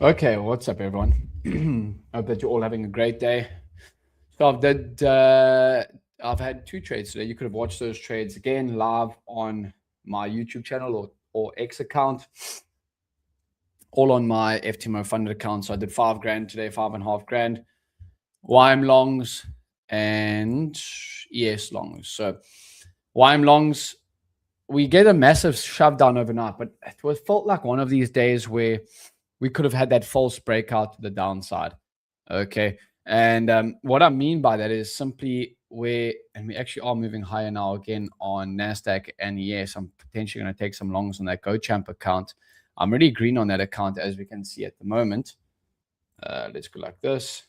Okay, what's up, everyone? Hope that you're all having a great day. So I've had two trades today. You could have watched those trades again live on my YouTube channel or X account, all on my FTMO funded account. So I did 5 grand today, 5.5 grand. YM longs and ES longs. So YM longs, we get a massive shove down overnight, but felt like one of these days where we could have had that false breakout to the downside. Okay. And what I mean by that is simply and we actually are moving higher now again on NASDAQ. And yes, I'm potentially going to take some longs on that GoChamp account. I'm really green on that account, as we can see at the moment. Let's go like this.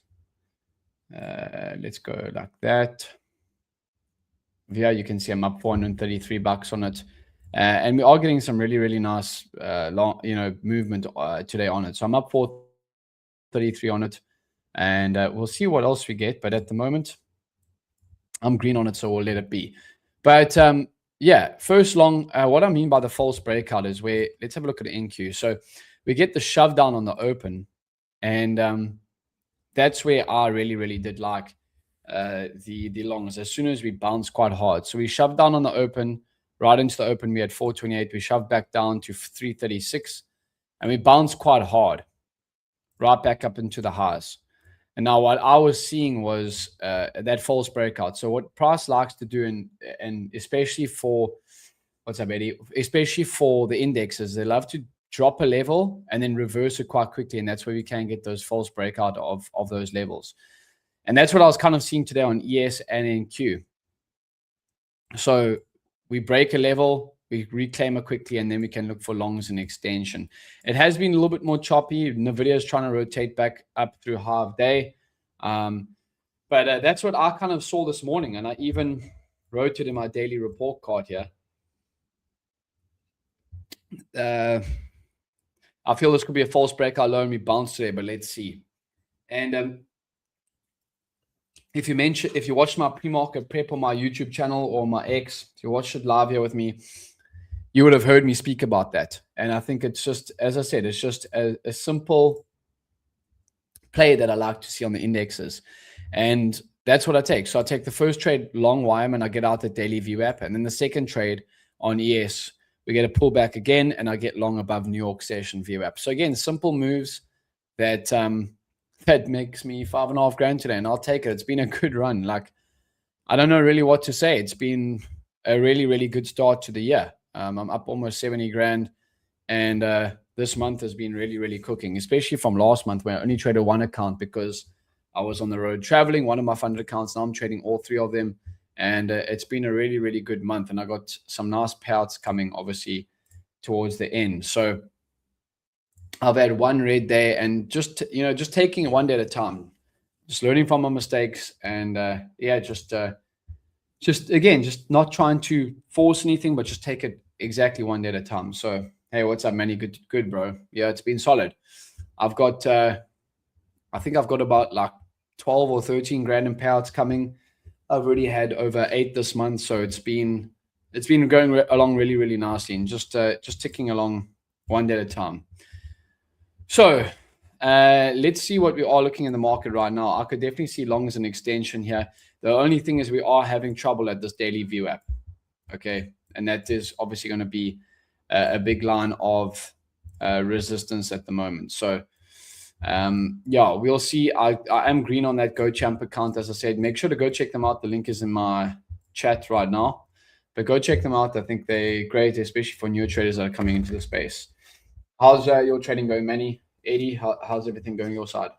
Let's go like that. Here you can see I'm up $433 on it. And we are getting some really, really nice movement today on it. So I'm up 433 on it. And we'll see what else we get. But at the moment, I'm green on it, so we'll let it be. But yeah, first long, what I mean by the false breakout is where, let's have a look at the NQ. So we get the shove down on the open. And that's where I really, really did like the longs as soon as we bounced quite hard. So we shoved down on the open, right into the open. We had 428. We shoved back down to 336. And we bounced quite hard, right back up into the highs. And now what I was seeing was that false breakout. So what price likes to do, and especially for what's up, Eddie? Especially for the indexes, they love to drop a level and then reverse it quite quickly, and that's where we can get those false breakout of those levels. And that's what I was kind of seeing today on ES and NQ. So we break a level, we reclaim it quickly, and then we can look for longs and extension. It has been a little bit more choppy. NVIDIA is trying to rotate back up through half day. But that's what I kind of saw this morning. And I even wrote it in my daily report card here. I feel this could be a false breakout low and we bounce today, but let's see. And if you watched my pre-market prep on my YouTube channel or my X, if you watched it live here with me, you would have heard me speak about that. And I think it's just, as I said, it's just a simple play that I like to see on the indexes. And that's what I take. So I take the first trade long YM and I get out the daily VWAP. And then the second trade on ES, we get a pullback again and I get long above New York session VWAP. So again, simple moves that that makes me 5.5 grand today, and I'll take it. It's been a good run. Like, I don't know really what to say. It's been a really, really good start to the year. I'm up almost 70 grand, and this month has been really, really cooking, especially from last month where I only traded one account because I was on the road traveling, one of my funded accounts. Now I'm trading all three of them, and it's been a really, really good month, and I got some nice payouts coming, obviously, towards the end. So I've had one red day, and just taking it one day at a time, just learning from my mistakes, and just not trying to force anything, but just take it exactly one day at a time. So hey, what's up, Manny? Good, bro. Yeah, it's been solid. I've got I think I've got about like 12 or 13 grand in payouts coming. I've already had over 8 this month, so it's been going along really, really nicely, and just ticking along one day at a time. So let's see what we are looking in the market right now. I could definitely see long as an extension here. The only thing is we are having trouble at this daily VWAP. Okay, and that is obviously going to be a big line of resistance at the moment. So yeah, we'll see. I am green on that GoChamp account, as I said. Make sure to go check them out. The link is in my chat right now. But go check them out. I think they're great, especially for new traders that are coming into the space. How's your trading going, Manny? Eddie, how's everything going your side?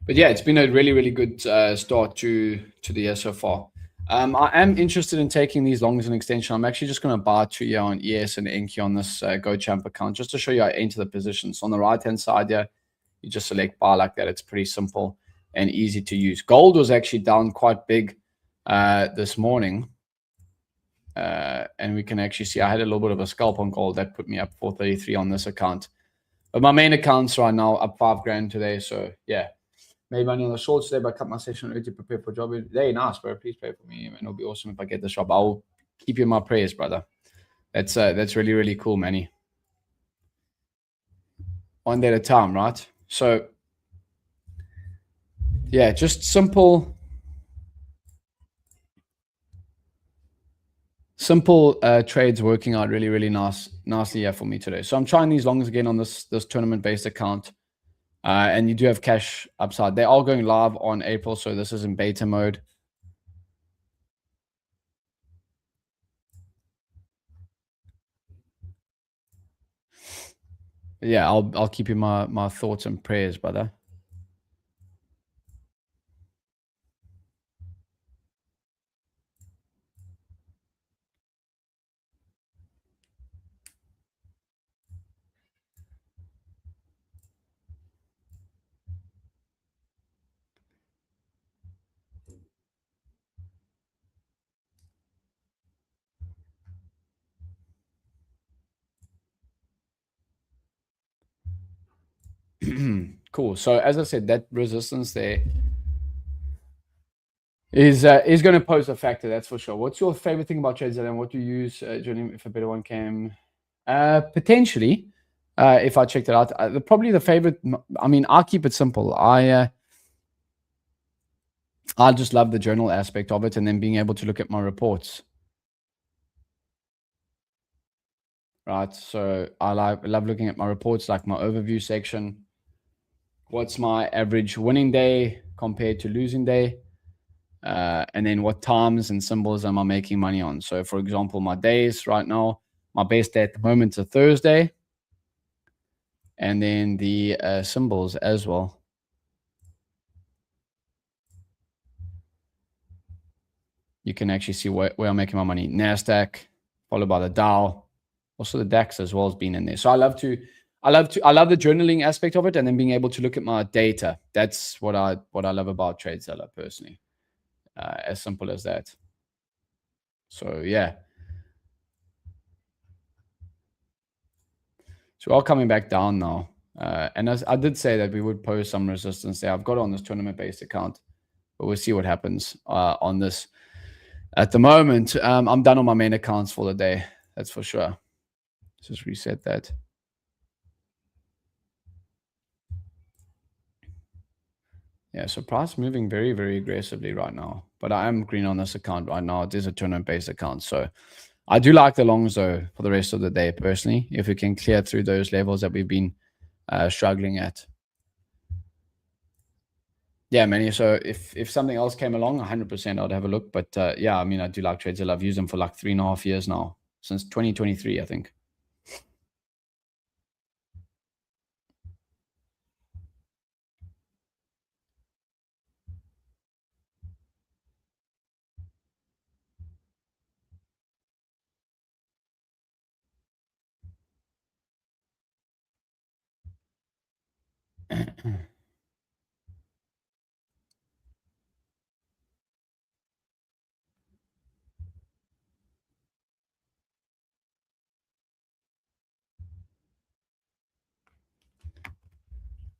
But yeah, it's been a really, really good start to the year so far. I am interested in taking these longs and extension. I'm actually just going to buy 2 year on ES and NQ on this GoChamp account, just to show you how I enter the positions. On the right-hand side here, you just select buy like that. It's pretty simple and easy to use. Gold was actually down quite big this morning. And we can actually see I had a little bit of a scalp on gold. That put me up 433 on this account. But my main account's right now up 5 grand today. So yeah, made money on the shorts today, but I cut my session early to prepare for a job. Hey, nice, bro. Please pray for me, man. It'll be awesome if I get this job. I'll keep you in my prayers, brother. That's really, really cool, Manny. One day at a time, right? So yeah, just simple trades working out really, really nicely here for me today. So I'm trying these longs again on this tournament based account. And you do have cash upside. They are going live on April, so this is in beta mode. Yeah, I'll keep you my thoughts and prayers, brother. Cool. So as I said, that resistance there is going to pose a factor. That's for sure. What's your favorite thing about trades, and what do you use during if a better one came? Potentially, if I checked it out, probably the favorite. I mean, I'll keep it simple. I just love the journal aspect of it, and then being able to look at my reports. Right. So I love looking at my reports, like my overview section. What's my average winning day compared to losing day? And then what times and symbols am I making money on? So, for example, my days right now, my best day at the moment is a Thursday. And then the symbols as well. You can actually see where I'm making my money. NASDAQ, followed by the Dow. Also the DAX as well has been in there. So I love the journaling aspect of it, and then being able to look at my data. That's what I love about TradeZeller personally. As simple as that. So yeah. So we're all coming back down now. And as I did say that we would pose some resistance there. I've got it on this tournament-based account, but we'll see what happens on this. At the moment, I'm done on my main accounts for the day. That's for sure. Let's just reset that. Yeah, so price moving very, very aggressively right now. But I am green on this account right now. It is a tournament-based account. So I do like the longs, though, for the rest of the day, personally, if we can clear through those levels that we've been struggling at. Yeah, Manny. So if something else came along, 100% I'd have a look. But yeah, I mean, I do like trades. I've used them for like 3.5 years now, since 2023, I think.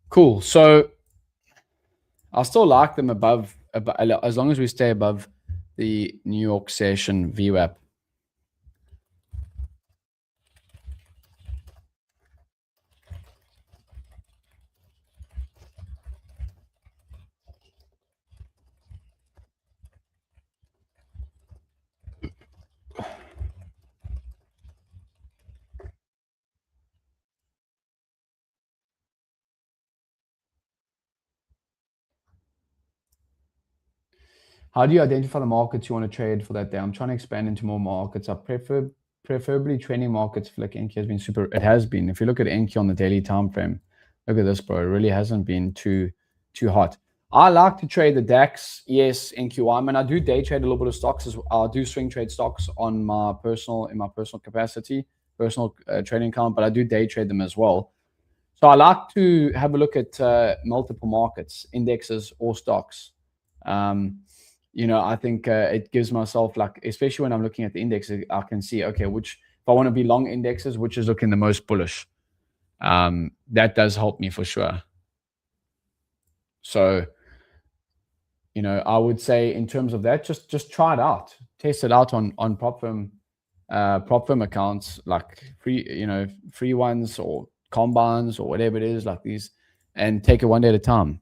Cool. So I still like them above, as long as we stay above the New York session VWAP. How do you identify the markets you want to trade for that day? I'm trying to expand into more markets. I preferably training markets. I feel like Enki has been super. It has been. If you look at Enki on the daily time frame, look at this, bro. It really hasn't been too hot. I like to trade the DAX, yes, NQI. I mean, I do day trade a little bit of stocks as well. I do swing trade stocks in my personal capacity, personal trading account, but I do day trade them as well. So I like to have a look at multiple markets, indexes, or stocks. I think it gives myself, like, especially when I'm looking at the index, I can see, okay, if I want to be long indexes, which is looking the most bullish. That does help me for sure. So, I would say in terms of that, just try it out, test it out on prop firm accounts, like free ones or combines or whatever it is, like these, and take it one day at a time.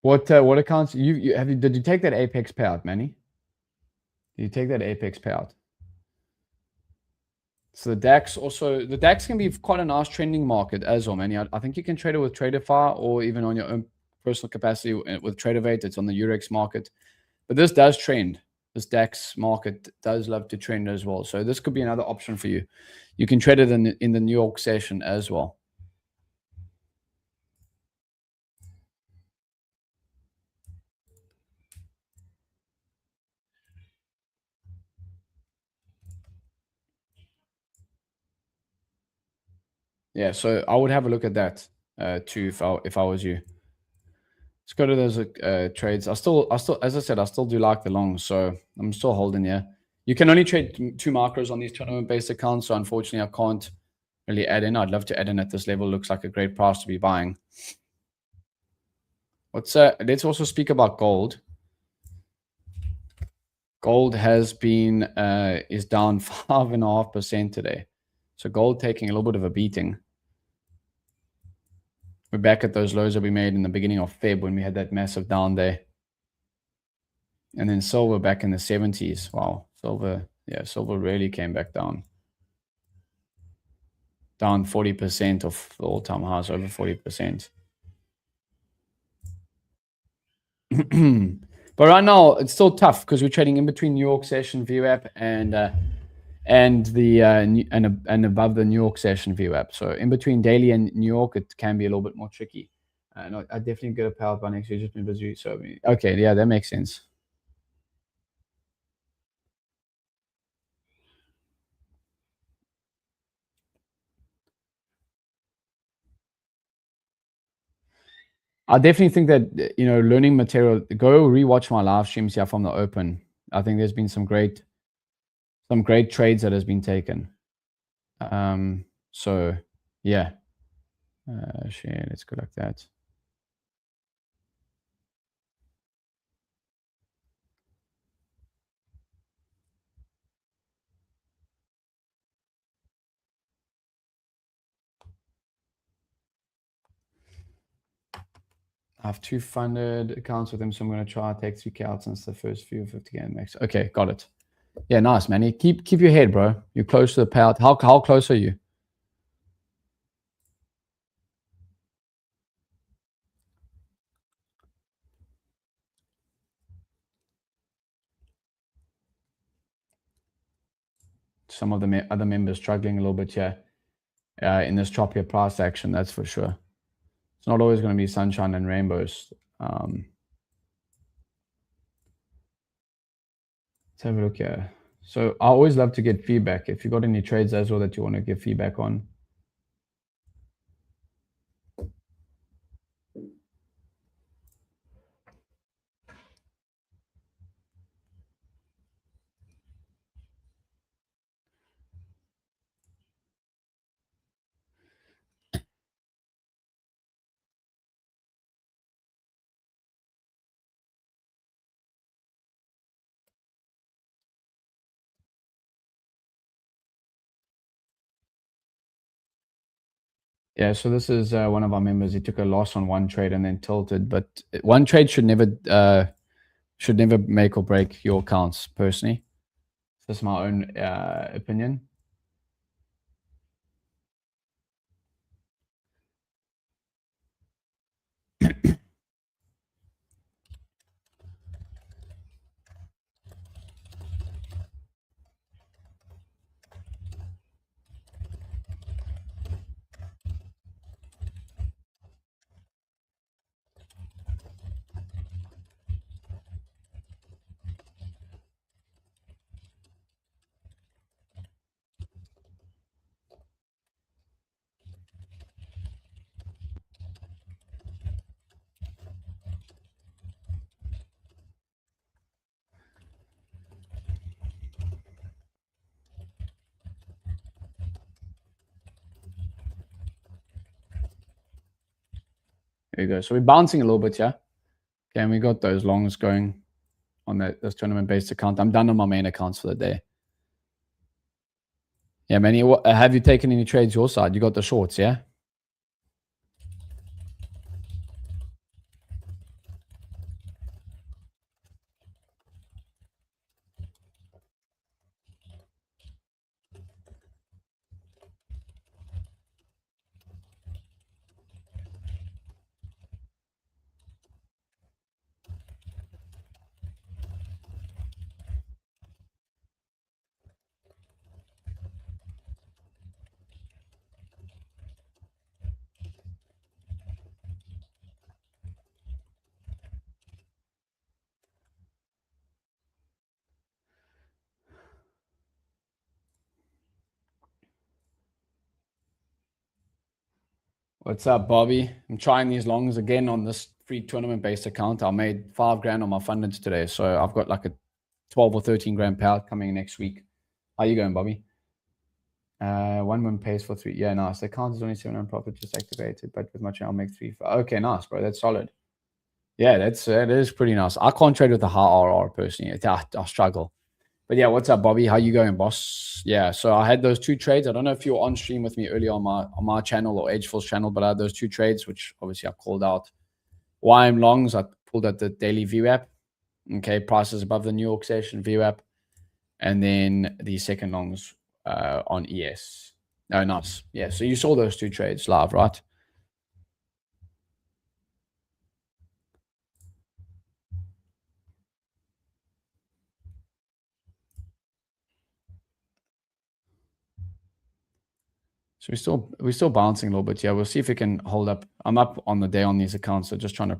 What accounts you have? Did you take that Apex payout, Manny? Did you take that Apex payout? So the DAX can be quite a nice trending market as well, Manny. I think you can trade it with Traderfire or even on your own personal capacity with Tradervate. It's on the Eurex market, but this does trend. This DAX market does love to trend as well. So this could be another option for you. You can trade it in the New York session as well. Yeah, so I would have a look at that too if I was you. Let's go to those trades. As I said, I still do like the longs, so I'm still holding here. You can only trade two macros on these tournament-based accounts, so unfortunately, I can't really add in. I'd love to add in at this level. Looks like a great price to be buying. Let's also speak about gold. Gold has been is down 5.5% today, so gold taking a little bit of a beating. We're back at those lows that we made in the beginning of Feb when we had that massive down day. And then silver back in the 70s. Wow. Silver really came back down. Down 40% of the all-time highs, over 40%. But right now, it's still tough because we're trading in between New York session VWAP and above the New York session VWAP. So in between daily and New York, it can be a little bit more tricky. No, I definitely get a power by next year. Just been busy. So okay, yeah, that makes sense. I definitely think that learning material. Go rewatch my live streams here from the open. I think there's been some great trades that has been taken. So yeah, share. Let's go like that. I have 2 funded accounts with them, so I'm going to try to take 3K out since the first few 50K max. Okay, got it. Yeah, nice, man. Keep your head, bro. You're close to the payout. How close are you? Some of the other members struggling a little bit here in this choppier price action, that's for sure. It's not always going to be sunshine and rainbows. Let's have a look here. So I always love to get feedback. If you got any trades as well that you want to give feedback on. Yeah, so this is one of our members. He took a loss on one trade and then tilted, but one trade should never make or break your accounts. Personally, this is my own opinion. There you go. So we're bouncing a little bit, yeah. Okay, and we got those longs going on this tournament-based account. I'm done on my main accounts for the day. Yeah, Manny, have you taken any trades your side? You got the shorts, yeah? What's up, Bobby? I'm trying these longs again on this free tournament-based account. I made 5 grand on my fundings today, so I've got like a 12 or 13 grand payout coming next week. How you going, Bobby? 1 pays for 3. Yeah, nice. The account is only 700 profit, just activated, but with much I'll make 3. Okay, nice, bro. That's solid. Yeah, that is pretty nice. I can't trade with a high RR personally. I struggle. But yeah, what's up, Bobby? How you going, boss? Yeah, so I had those 2 trades. I don't know if you were on stream with me earlier on my channel or Edgefull's channel, but I had those 2 trades, which obviously I called out. YM longs, I pulled out the daily VWAP. Okay, prices above the New York session VWAP, and then the second longs on ES. No, nice. Yeah, so you saw those 2 trades live, right? So we're still bouncing a little bit. Yeah, we'll see if we can hold up. I'm up on the day on these accounts, so just trying to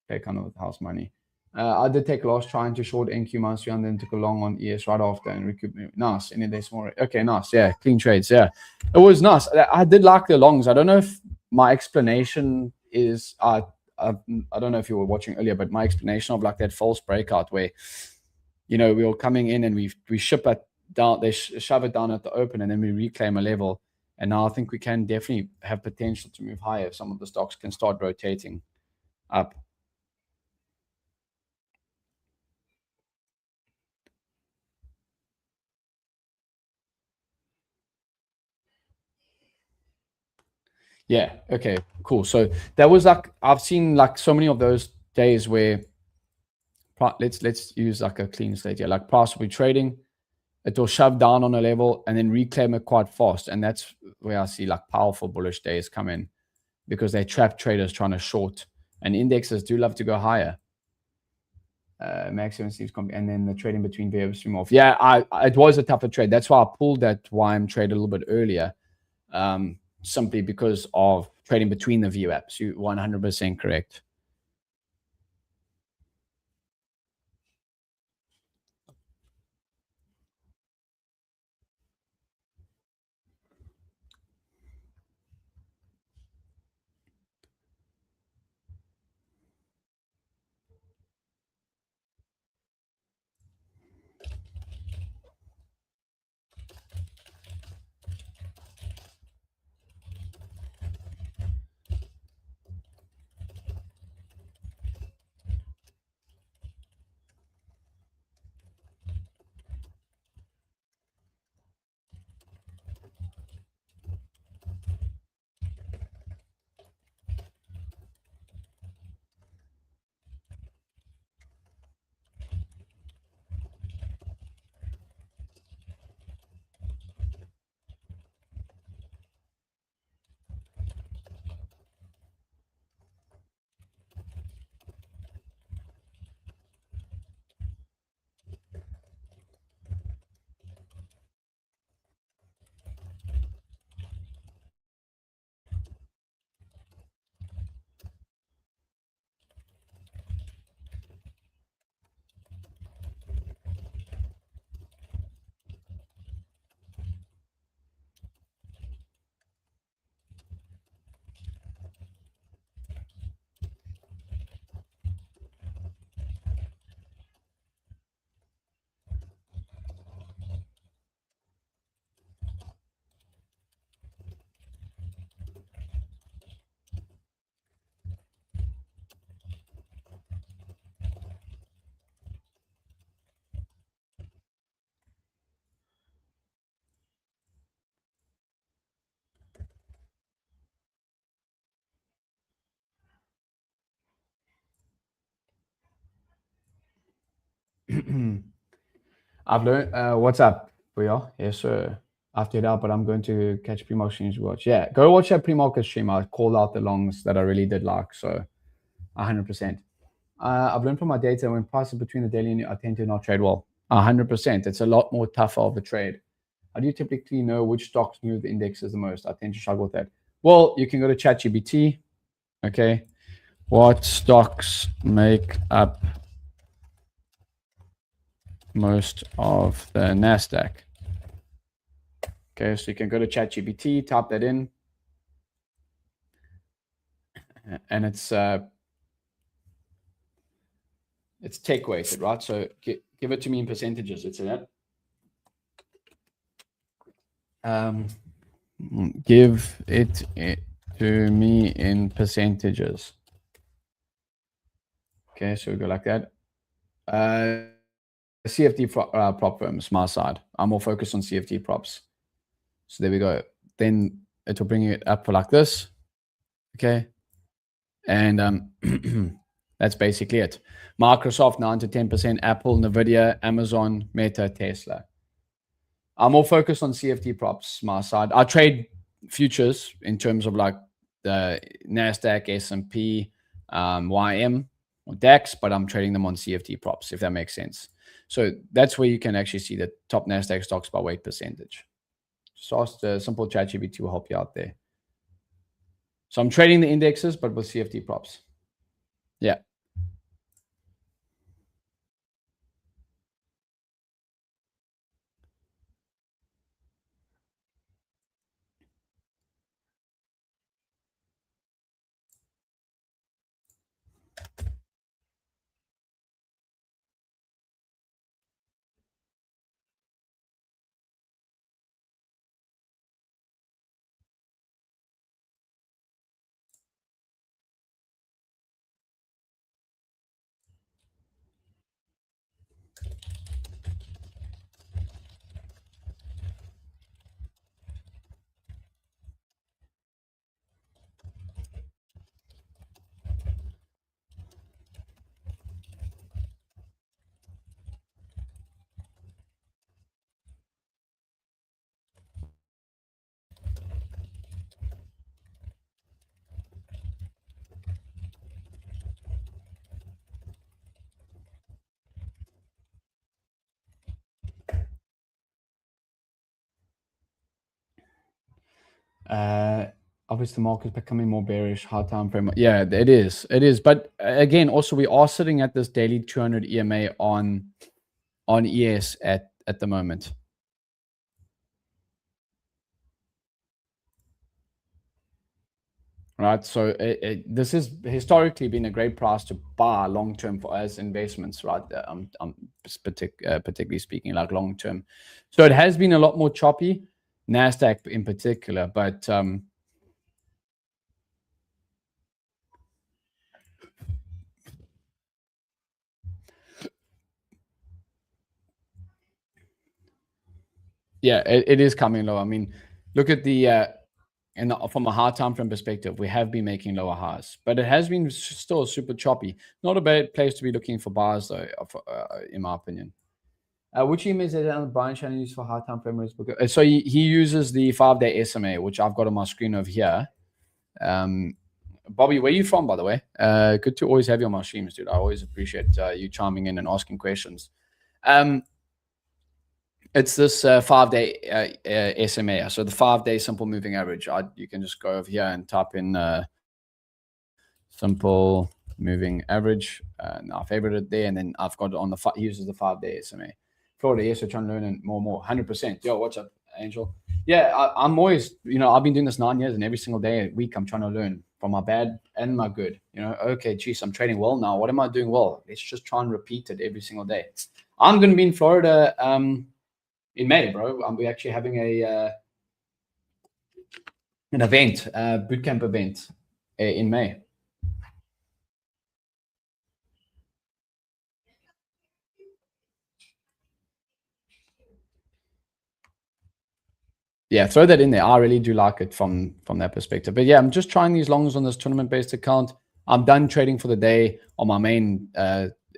play kind of with house money. I did take a loss trying to short NQ minus 3 and then took a long on ES right after and recoup. Nice. Any day small. Okay, nice. Yeah, clean trades. Yeah, it was nice. I did like the longs. I don't know if my explanation is. I don't know if you were watching earlier, but my explanation of like that false breakout where, we were coming in and we ship it down. They shove it down at the open and then we reclaim a level. And now I think we can definitely have potential to move higher if some of the stocks can start rotating up. Yeah. Okay. Cool. So that was like I've seen like so many of those days where let's use like a clean slate here. Like price will be trading, it will shove down on a level and then reclaim it quite fast. And that's where I see like powerful bullish days come in because they trap traders trying to short. And indexes do love to go higher. Maximum seems and then the trading between variables stream off. Yeah, it was a tougher trade. That's why I pulled that YM trade a little bit earlier. Simply because of trading between the VWAPs. You're 100% correct. I've learned. What's up, Bria? Yes, sir. After it out, but I'm going to catch pre-market streams to watch. Yeah, go watch that pre-market stream. I called out the longs that I really did like. So 100%. I've learned from my data when prices between the daily and I tend to not trade well. 100%. It's a lot more tougher of a trade. How do you typically know which stocks move the indexes the most? I tend to struggle with that. Well, you can go to ChatGPT. Okay. What stocks make up most of the NASDAQ? Okay, so you can go to ChatGPT, type that in, and it's tech weighted, right? So give it to me in percentages. It's in it. Give it to me in percentages. Okay, so we go like that. CFD prop firms, my side. I'm more focused on CFD props. So there we go. Then it will bring it up for like this. Okay. And that's basically it. Microsoft 9 to 10%, Apple, Nvidia, Amazon, Meta, Tesla. I'm more focused on CFD props, my side. I trade futures in terms of like the NASDAQ, S&P, YM, or DAX, but I'm trading them on CFD props, if that makes sense. So that's where you can actually see the top NASDAQ stocks by weight percentage. Just ask the simple ChatGPT will help you out there. So I'm trading the indexes, but with CFD props. Yeah. Obviously the market's becoming more bearish, hard time frame. Yeah, it is. It is. But again, also we are sitting at this daily 200 EMA on ES at the moment. Right. So this has historically been a great price to buy long term for us investments, right? Particularly speaking, like long term. So it has been a lot more choppy, NASDAQ in particular, but yeah, it is coming low. I mean, look at the and from a hard time frame perspective, we have been making lower highs, but it has been still super choppy. Not a bad place to be looking for buyers, though, in my opinion. Which image is on Brian channel used for hard time frame? So he uses the 5-day SMA, which I've got on my screen over here. Bobby, where are you from, by the way? Good to always have you on my streams, dude. I always appreciate you chiming in and asking questions. It's this 5-day SMA. So the 5-day simple moving average. You can just go over here and type in simple moving average. And I favorite it there. And then I've got it on he uses the 5-day SMA. Florida, yes, we're trying to learn it more. 100%. Yo, what's up, Angel? Yeah, I'm always, I've been doing this 9 years, and every single day, a week, I'm trying to learn from my bad and my good. Okay, geez, I'm trading well now. What am I doing well? Let's just try and repeat it every single day. I'm going to be in Florida in May, bro. We're actually having an event, bootcamp event in May. Yeah, throw that in there. I really do like it from that perspective. But yeah, I'm just trying these longs on this tournament-based account. I'm done trading for the day on my main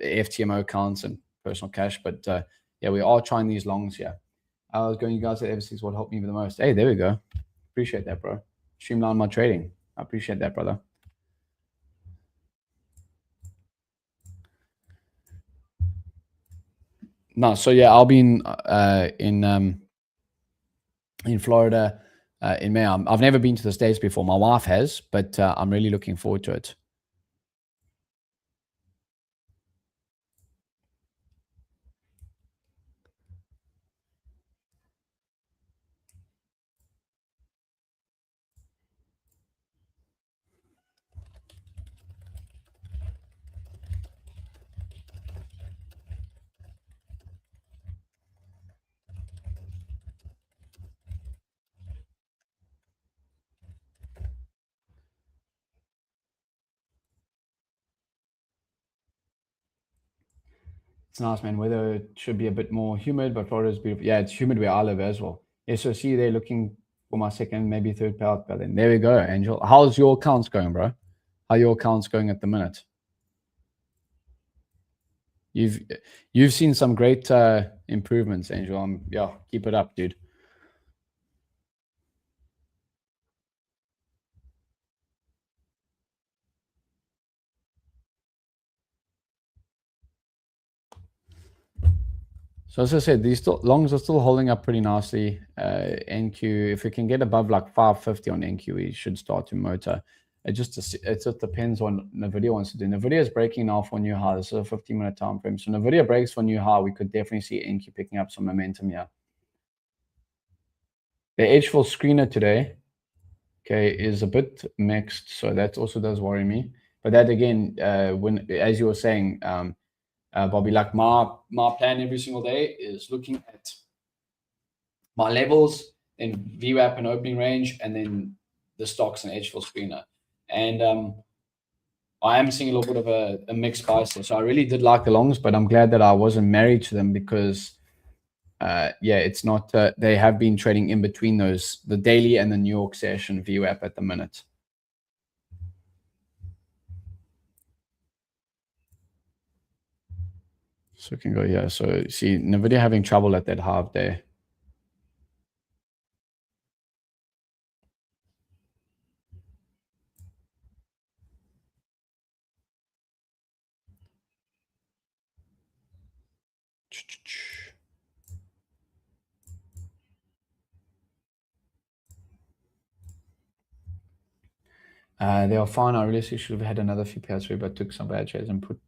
FTMO accounts and personal cash. But yeah, we are trying these longs here. I was going, you guys at overseas what helped me the most. Hey, there we go. Appreciate that, bro. Streamline my trading. I appreciate that, brother. No, so yeah, I'll be in Florida in May. I've never been to the States before. My wife has, but I'm really looking forward to it. It's nice, man. Weather should be a bit more humid, but Florida's beautiful. Yeah, it's humid where I live as well. Yeah, so see, they're looking for my second, maybe third payout. But then there we go, Angel. How's your accounts going, bro? How are your accounts going at the minute? You've seen some great improvements, Angel. Yeah, keep it up, dude. So as I said, these longs are still holding up pretty nicely. NQ, if we can get above like 550 on NQ, we should start to motor. It just depends on Nvidia wants to do. Nvidia is breaking now for a new high. This is a 15-minute time frame. So Nvidia breaks for a new high, we could definitely see NQ picking up some momentum here. The H4 screener today, okay, is a bit mixed. So that also does worry me. But that again, when as you were saying, Bobby, like my plan every single day is looking at my levels, then VWAP and opening range, and then the stocks and H4 screener. And I am seeing a little bit of a mixed bias there. So I really did like the longs, but I'm glad that I wasn't married to them because, yeah, it's not, they have been trading in between those, the daily and the New York session VWAP at the minute. So we can go here. So see, Nvidia having trouble at that half day. They are fine. I really should have had another few pairs through, but took some bad trades and put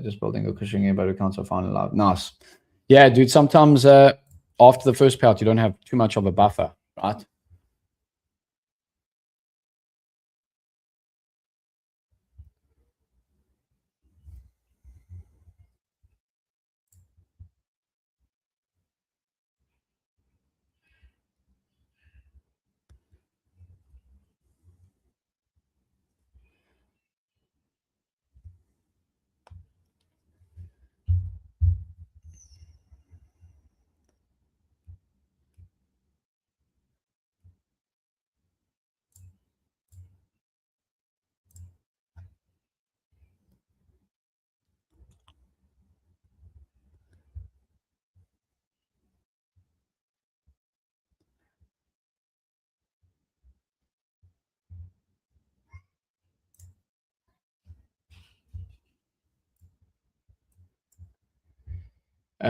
just building a cushion in, but accounts are fine and live. Nice. Yeah, dude, sometimes after the first payout, you don't have too much of a buffer, right?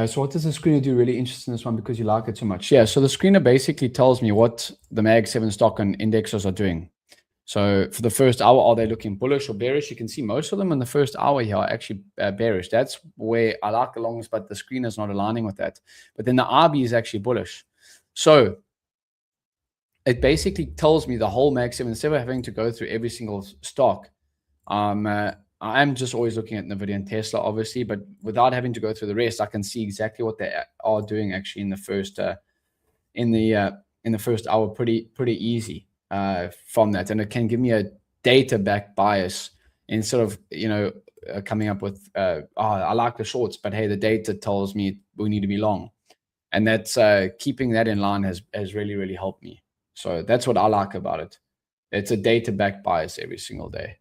So what does the screener do? Really interested in this one because you like it so much. Yeah, so the screener basically tells me what the Mag 7 stock and indexes are doing. So for the first hour, are they looking bullish or bearish? You can see most of them in the first hour here are actually bearish. That's where I like the longs, but the screen is not aligning with that. But then the RB is actually bullish. So it basically tells me the whole Mag 7, instead of having to go through every single stock. I am just always looking at Nvidia and Tesla, obviously, but without having to go through the rest, I can see exactly what they are doing actually in the first first hour, pretty easy from that, and it can give me a data backed bias instead of coming up with I like the shorts, but hey, the data tells me we need to be long, and that's keeping that in line has really helped me. So that's what I like about it. It's a data backed bias every single day.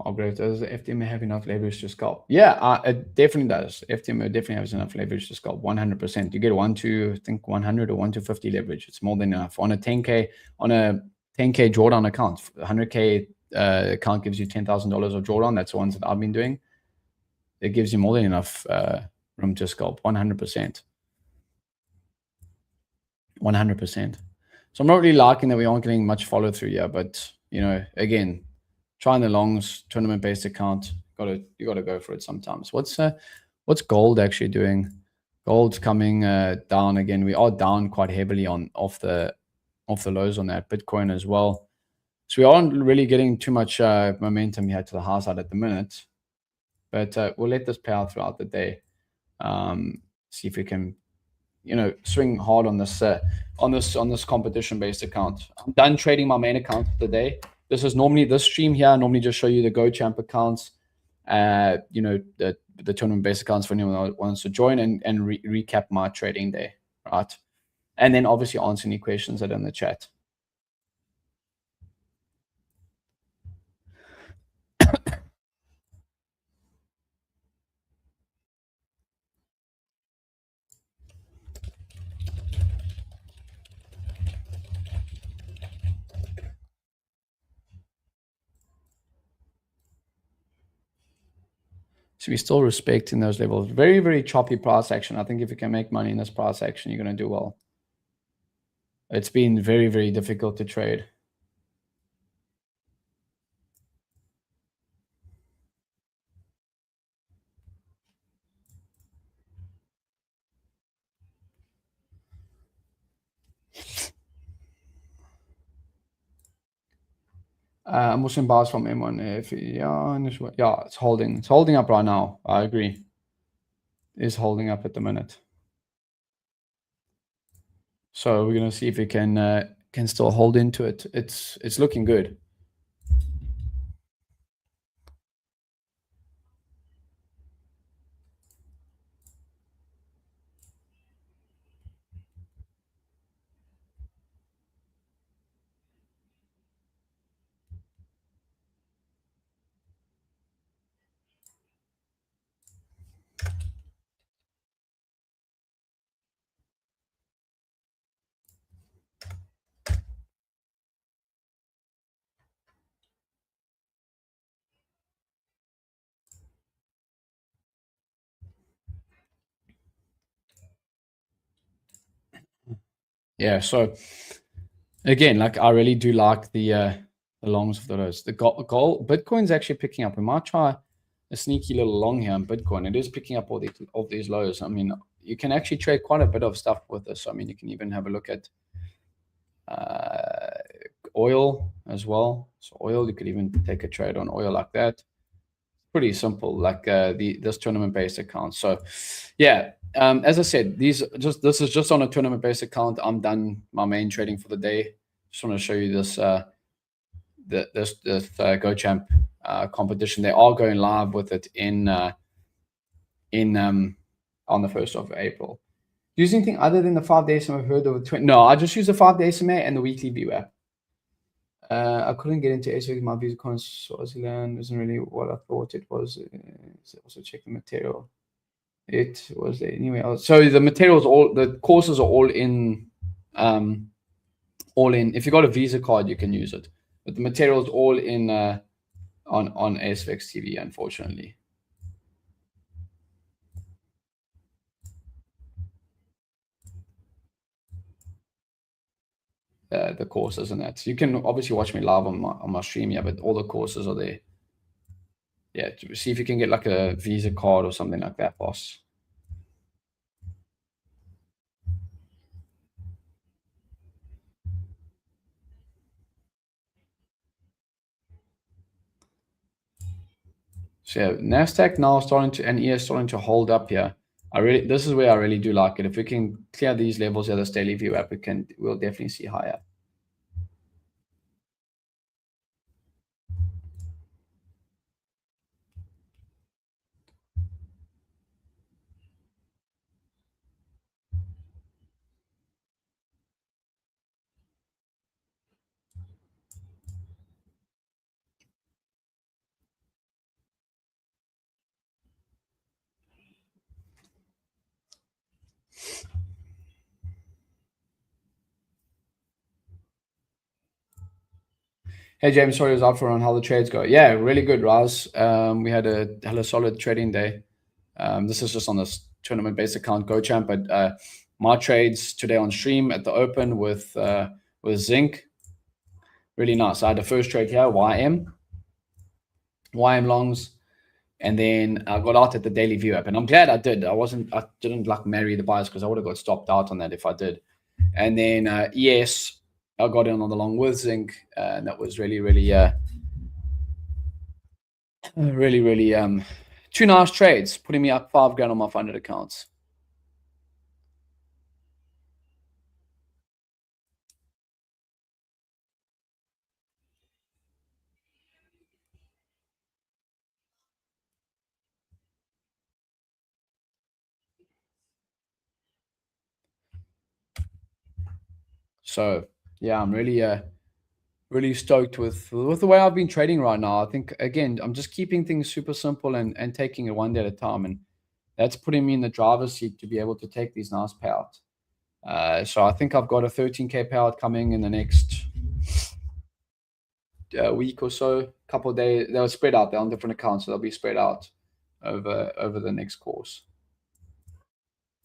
Oh, great. Does the FTMO have enough leverage to scalp? Yeah, it definitely does. FTMO definitely has enough leverage to scalp 100%. You get 1 to, I think, 100 or 1 to 50 leverage. It's more than enough. On a 10K drawdown account, 100K account gives you $10,000 of drawdown. That's the ones that I've been doing. It gives you more than enough room to scalp, 100%. 100%. So I'm not really liking that we aren't getting much follow through here, but again, trying the longs tournament based account, you gotta go for it sometimes. What's gold actually doing? Gold's coming down again. We are down quite heavily off the lows on that. Bitcoin as well. So we aren't really getting too much momentum here to the high side at the minute, but we'll let this play out throughout the day. See if we can swing hard on this competition based account. I'm done trading my main account today. This stream here. I normally just show you the GoChamp accounts, the tournament based accounts for anyone that wants to join and recap my trading day, right? And then obviously answer any questions that are in the chat. So we're still respecting those levels. Very, very choppy price action. I think if you can make money in this price action, you're going to do well. It's been very, very difficult to trade. I'm also bars from M1. Yeah, it's holding up right now. I agree. It's holding up at the minute. So we're gonna see if we can still hold into it. It's looking good. Yeah. So again, like I really do like the longs of those. The gold Bitcoin's actually picking up. We might try a sneaky little long here on Bitcoin. It is picking up all these lows. I mean, you can actually trade quite a bit of stuff with this. I mean, you can even have a look at oil as well. So oil, you could even take a trade on oil like that. Pretty simple, like this tournament based account. So yeah, as I said, this is just on a tournament based account. I'm done my main trading for the day. Just want to show you this this GoChamp competition. They are going live with it on the 1st of April. Use anything other than the 5-day SMA? I've heard of a 20. No, I just use the 5-day SMA and the weekly view app. I couldn't get into ASIC. My visa coin Swaziland isn't really what I thought it was. Also check the material. It was there anyway. So the materials, the courses are all in. If you got a Visa card, you can use it. But the materials all in on ASFX TV, unfortunately. The courses and that. So you can obviously watch me live on my stream, yeah, but all the courses are there. Yeah, to see if you can get like a Visa card or something like that, boss. So yeah, Nasdaq now and ES starting to hold up here. This is where I really do like it. If we can clear these levels here, this daily view app, we'll definitely see higher. Hey James, sorry I was out for on how the trades go. Yeah, really good, Raz. We had a solid trading day. This is just on this tournament-based account, GoChamp, but my trades today on stream at the open with Zinc, really nice. I had the first trade here, YM longs, and then I got out at the daily view app, and I'm glad I did. I didn't like marry the buyers because I would have got stopped out on that if I did. And then ES, I got in on the long with Zinc, and that was really, two nice trades, putting me up $5,000 on my funded accounts. So yeah, I'm really stoked with the way I've been trading right now. I think again, I'm just keeping things super simple and taking it one day at a time, and that's putting me in the driver's seat to be able to take these nice payouts. So I think I've got a 13K payout coming in the next week or so, couple of days. They'll spread out. They're on different accounts, so they'll be spread out over the next course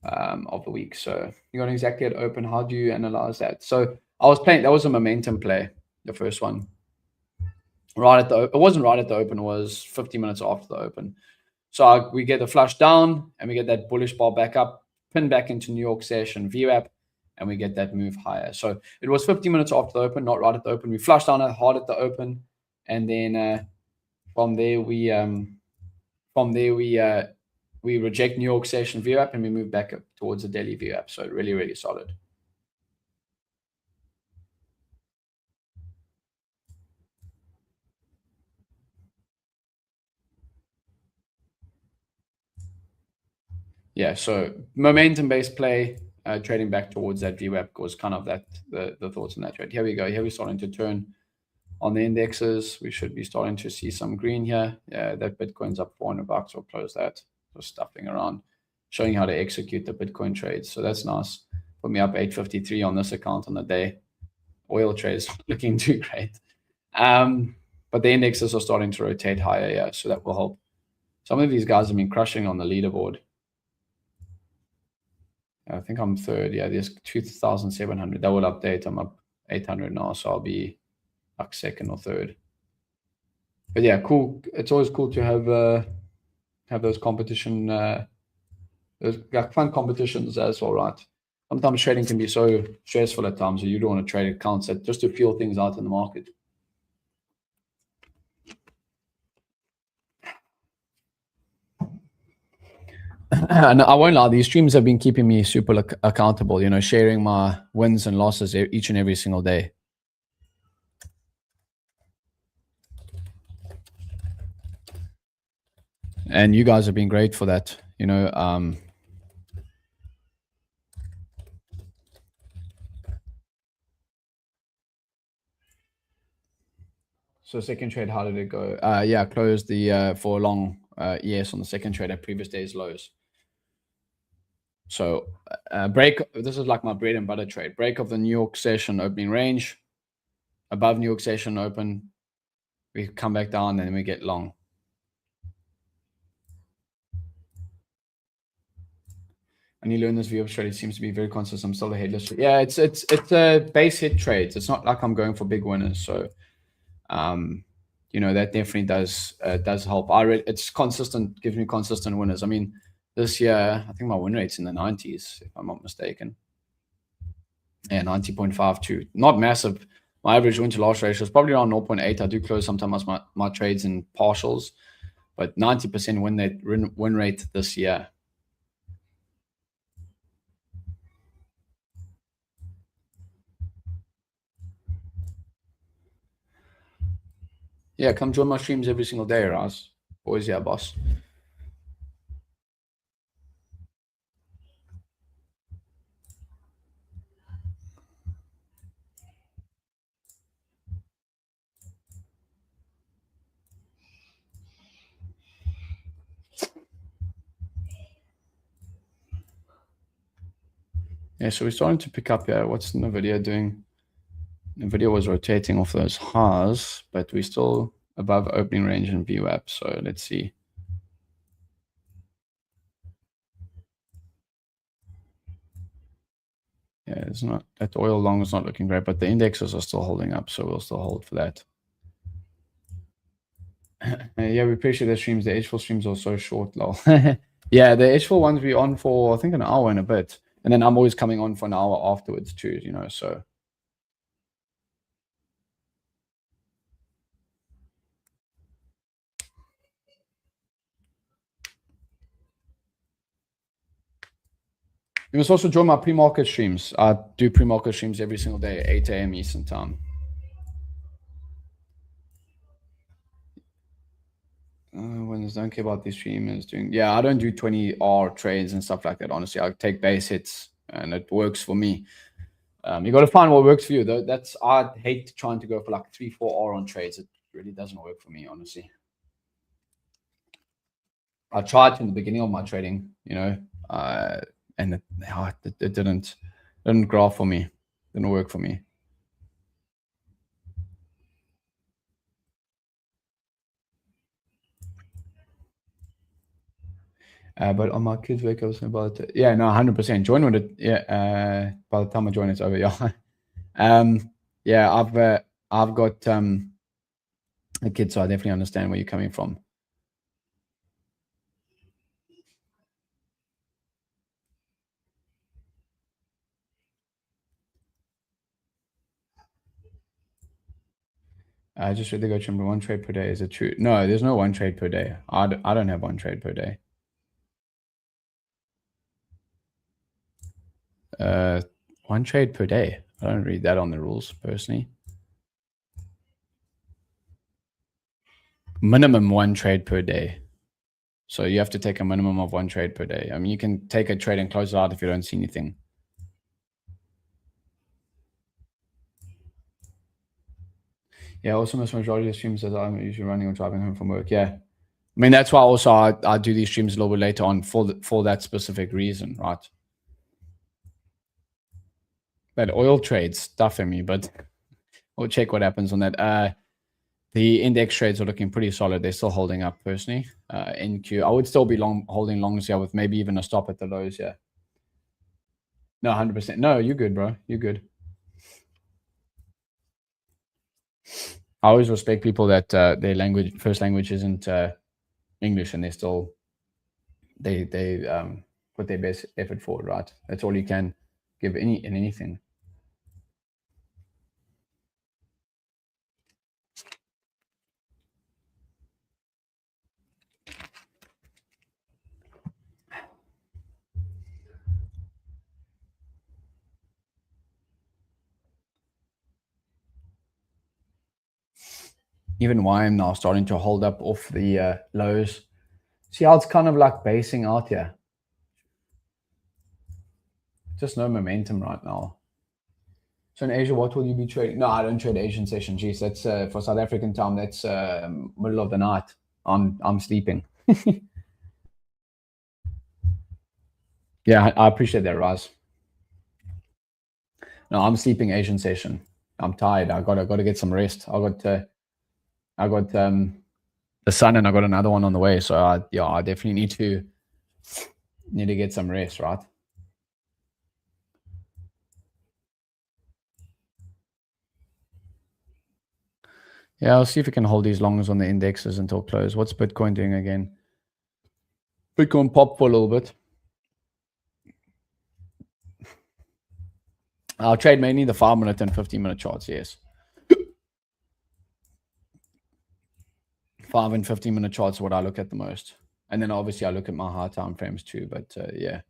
of the week. So you got exactly at open. How do you analyze that? So I was playing. That was a momentum play, the first one. It wasn't right at the open. It was 50 minutes after the open. So we get the flush down, and we get that bullish bar back up, pin back into New York session VWAP, and we get that move higher. So it was 50 minutes after the open, not right at the open. We flushed down hard at the open, and then from there we reject New York session VWAP, and we move back up towards the daily VWAP. So really solid. Yeah, so momentum-based play, trading back towards that VWAP was kind of the thoughts on that trade. Here we go. Here we're starting to turn on the indexes. We should be starting to see some green here. Yeah, that Bitcoin's up $400. We'll close that. Just stuffing around, showing how to execute the Bitcoin trades. So that's nice. Put me up 853 on this account on the day. Oil trades looking too great. But the indexes are starting to rotate higher, yeah, so that will help. Some of these guys have been crushing on the leaderboard. I think I'm third. Yeah, there's 2,700. That will update. I'm up 800 now, so I'll be like second or third. But yeah, cool. It's always cool to have those competition, those like fun competitions as well, right? Sometimes trading can be so stressful at times, so you don't want to trade accounts that just to feel things out in the market. And I won't lie, these streams have been keeping me super accountable, you know, sharing my wins and losses each and every single day. And you guys have been great for that, you know. So second trade, how did it go? Yeah, closed the for a long ES on the second trade at previous day's lows. So break, this is like my bread and butter trade. Break of the New York session opening range, above New York session open, we come back down and then we get long. And you learn this view of trade. It seems to be very consistent. I'm still a headless. Yeah, it's a base hit trades. It's not like I'm going for big winners. So you know, that definitely does help. It's consistent, gives me consistent winners. I mean, this year, I think my win rate's in the 90s, if I'm not mistaken. Yeah, 90.52. Not massive. My average win to loss ratio is probably around 0.8. I do close sometimes my trades in partials, but 90% win rate this year. Yeah, come join my streams every single day, Raz. Always, yeah, boss. Yeah, so we're starting to pick up here. What's the video doing? The video was rotating off those highs, but we're still above opening range and VWAP. So let's see. Yeah, it's not that oil long is not looking great, but the indexes are still holding up, so we'll still hold for that. Yeah, we appreciate the streams. The H4 streams are so short, lol. Yeah, the H4 ones we're on for I think an hour and a bit, and then I'm always coming on for an hour afterwards too. You know, so. You must also join my pre-market streams. I do pre-market streams every single day, 8 a.m. Eastern time. When don't care about these streamers doing. Yeah, I don't do 20R trades and stuff like that. Honestly, I take base hits, and it works for me. You got to find what works for you. Though I hate trying to go for like 3-4R on trades. It really doesn't work for me, honestly. I tried to in the beginning of my trading, you know, and it didn't graph for me. Didn't work for me. But on my kids' wake up about yeah, no, 100%. Join when it by the time I join, it's over. Yeah, yeah, I've got a kid, so I definitely understand where you're coming from. I just read the go chamber. One trade per day. Is it true? No, there's no one trade per day. I don't have one trade per day. One trade per day. I don't read that on the rules personally. Minimum one trade per day. So you have to take a minimum of one trade per day. I mean, you can take a trade and close it out if you don't see anything. Yeah, also most majority of streams that I'm usually running or driving home from work. Yeah. I mean, that's why also I do these streams a little bit later on for that specific reason, right? That oil trades stuffing me, but we'll check what happens on that. The index trades are looking pretty solid. They're still holding up personally. NQ, I would still be holding longs here with maybe even a stop at the lows here. No, 100%. No, you're good, bro. You're good. I always respect people that their first language isn't English, and they put their best effort forward, right? That's all you can give in anything. Even YM now starting to hold up off the lows. See how it's kind of like basing out here. Just no momentum right now. So in Asia, what will you be trading? No, I don't trade Asian session. Geez, that's for South African time. That's middle of the night. I'm sleeping. Yeah, I appreciate that, Raz. No, I'm sleeping Asian session. I'm tired. I gotta get some rest. I got the sun, and I got another one on the way. So I definitely need to get some rest, right? Yeah, I'll see if we can hold these longs on the indexes until close. What's Bitcoin doing again? Bitcoin popped for a little bit. I'll trade mainly the 5-minute and 15-minute charts, yes. 5 and 15-minute charts are what I look at the most. And then obviously I look at my high time frames too, but yeah.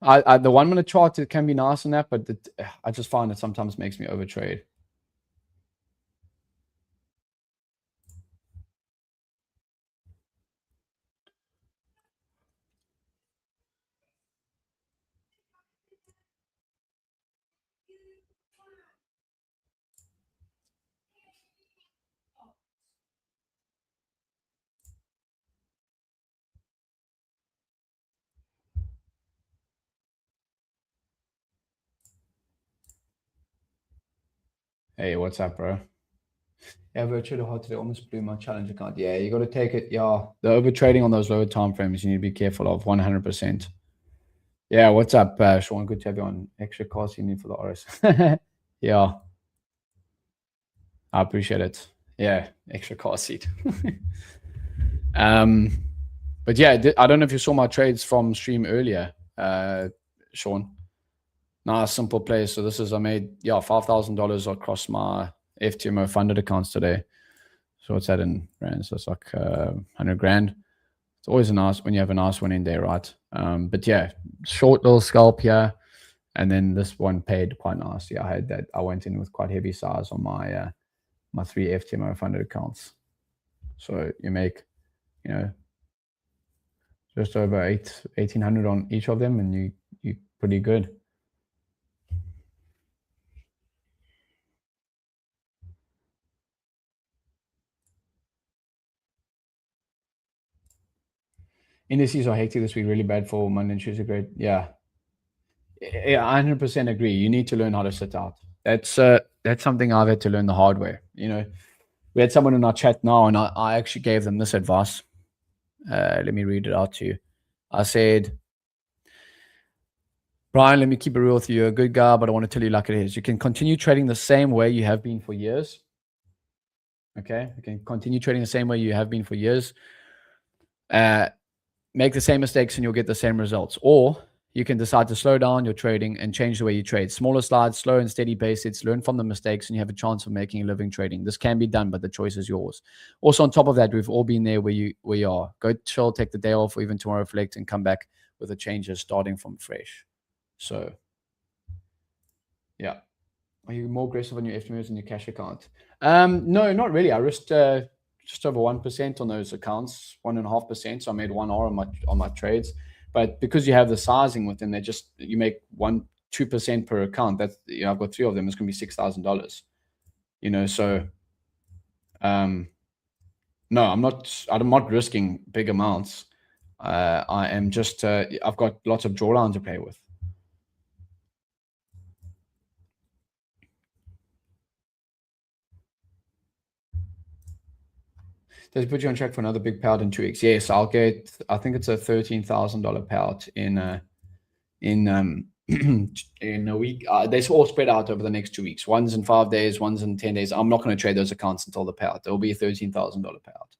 The 1-minute chart, it can be nice in that, but I just find it sometimes makes me overtrade. Hey, what's up, bro? Yeah, virtually hard today. Almost blew my challenge account. Yeah, you got to take it. Yeah, the over trading on those lower time frames, you need to be careful of 100%. Yeah, what's up, Sean? Good to have you on. Extra cost you need for the RS. Yeah, I appreciate it. Yeah, extra car seat. um, but yeah, I don't know if you saw my trades from stream earlier, Sean. Nice, simple play. So this is I made $5,000 across my FTMO funded accounts today. So what's that in rands? So it's like 100 grand. It's always a nice when you have a nice winning day, right? But yeah, short little scalp here, and then this one paid quite nicely. I had that. I went in with quite heavy size on my my 3 FTMO funded accounts. So you make, you know, just over 1,800 on each of them, and you pretty good. Indices are hectic this week, really bad for Monday and Tuesday. Great, yeah, yeah, 100% agree. You need to learn how to sit out. That's something I've had to learn the hard way. You know, we had someone in our chat now, and I actually gave them this advice. Let me read it out to you. I said, Brian, let me keep it real with you. You're a good guy, but I want to tell you like it is. You can continue trading the same way you have been for years. Okay, you can continue trading the same way you have been for years. Make the same mistakes and you'll get the same results. Or you can decide to slow down your trading and change the way you trade. Smaller slides, slow and steady paces, learn from the mistakes, and you have a chance of making a living trading. This can be done, but the choice is yours. Also, on top of that, we've all been there where you are. Go chill, take the day off, or even tomorrow reflect and come back with the changes starting from fresh. So, yeah. Are you more aggressive on your FTMOs than your cash account? No, not really. I risked just over 1% on those accounts, 1.5%. So I made 1R on my trades. But because you have the sizing within there, just you make 2% per account. That's I've got 3 of them. It's gonna be $6,000. So no, I'm not risking big amounts. I am just I've got lots of drawlines to play with. Does it put you on track for another big payout in 2 weeks? Yes, I'll get. I think it's a $13,000 payout in in a week. They're all spread out over the next 2 weeks. One's in 5 days, one's in 10 days. I'm not going to trade those accounts until the payout. There will be a $13,000 payout.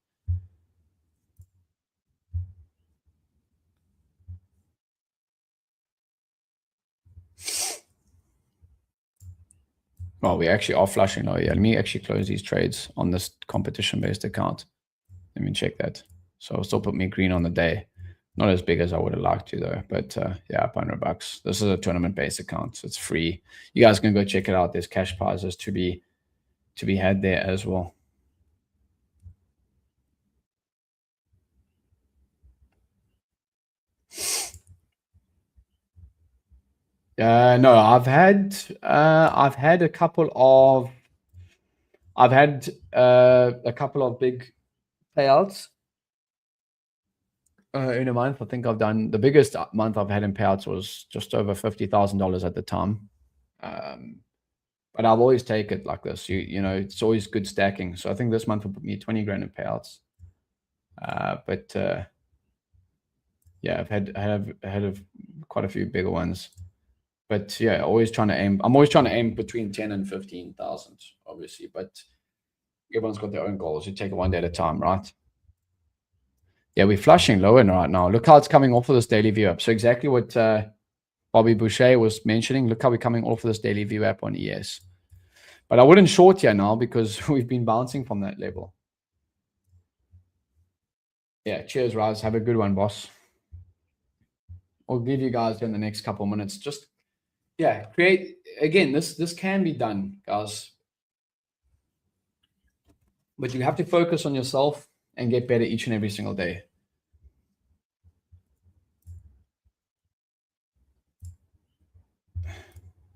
Well, we actually are flushing now. Yeah, let me actually close these trades on this competition-based account. Let me check that. So it'll still put me green on the day. Not as big as I would have liked to though, but yeah, $100. This is a tournament-based account, so it's free. You guys can go check it out. There's cash prizes to be had there as well. No, I've had a couple of big payouts in a month. I think I've done the biggest month I've had in payouts was just over $50,000 at the time. But I've always taken it like this. You know, it's always good stacking. So I think this month will put me 20 grand in payouts. But yeah, I have quite a few bigger ones. But yeah, always trying to aim. I'm always trying to aim between 10 and 15,000, obviously. But everyone's got their own goals. You take it one day at a time, right? Yeah, we're flushing low in right now. Look how it's coming off of this daily view up. So exactly what Bobby Boucher was mentioning. Look how we're coming off of this daily view app on ES. But I wouldn't short here now because we've been bouncing from that level. Yeah, cheers, Raz. Have a good one, boss. I'll give you guys in the next couple of minutes. Just create again. This can be done, guys. But you have to focus on yourself and get better each and every single day.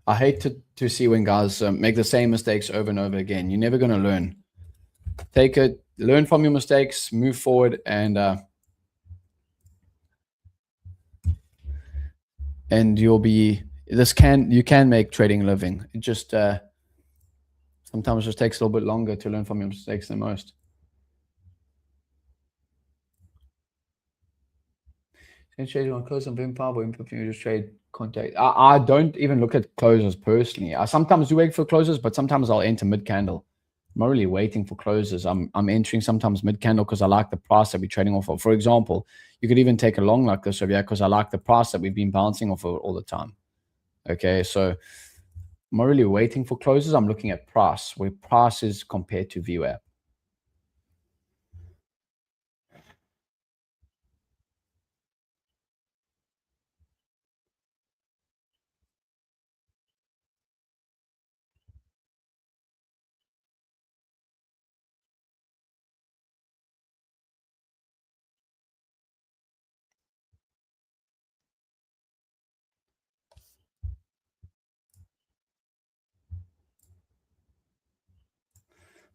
I hate to see when guys make the same mistakes over and over again. You're never going to learn. Take it, learn from your mistakes, move forward, and you'll be. You can make trading a living. It just Sometimes it just takes a little bit longer to learn from your mistakes than most. Trade on close on Vim Power, you just trade contact. I don't even look at closes personally. I sometimes do wait for closes, but sometimes I'll enter mid candle. I'm not really waiting for closes. I'm entering sometimes mid candle because I like the price that we're trading off of. For example, you could even take a long like this over here because I like the price that we've been bouncing off of all the time. Okay, so I'm not really waiting for closes. I'm looking at price, where price is compared to VWAP.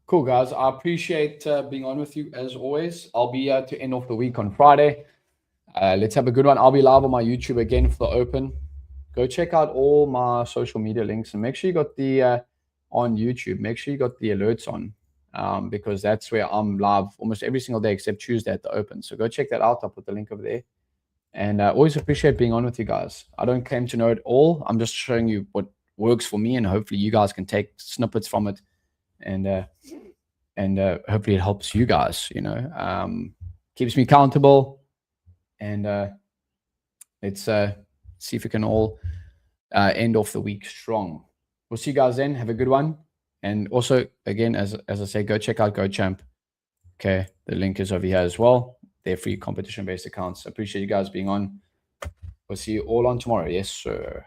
Cool, guys. I appreciate being on with you as always. I'll be to end off the week on Friday. Let's have a good one. I'll be live on my YouTube again for the Open. Go check out all my social media links and make sure you got the on YouTube. Make sure you got the alerts on because that's where I'm live almost every single day except Tuesday at the Open. So go check that out. I'll put the link over there. And always appreciate being on with you guys. I don't claim to know it all. I'm just showing you what works for me, and hopefully you guys can take snippets from it, and hopefully it helps you guys. Keeps me accountable, and let's see if we can all end off the week strong. We'll see you guys then. Have a good one. And also, again, as I say, go check out GoChamp. Okay, the link is over here as well. They're free competition-based accounts. I appreciate you guys being on. We'll see you all on tomorrow. Yes, sir.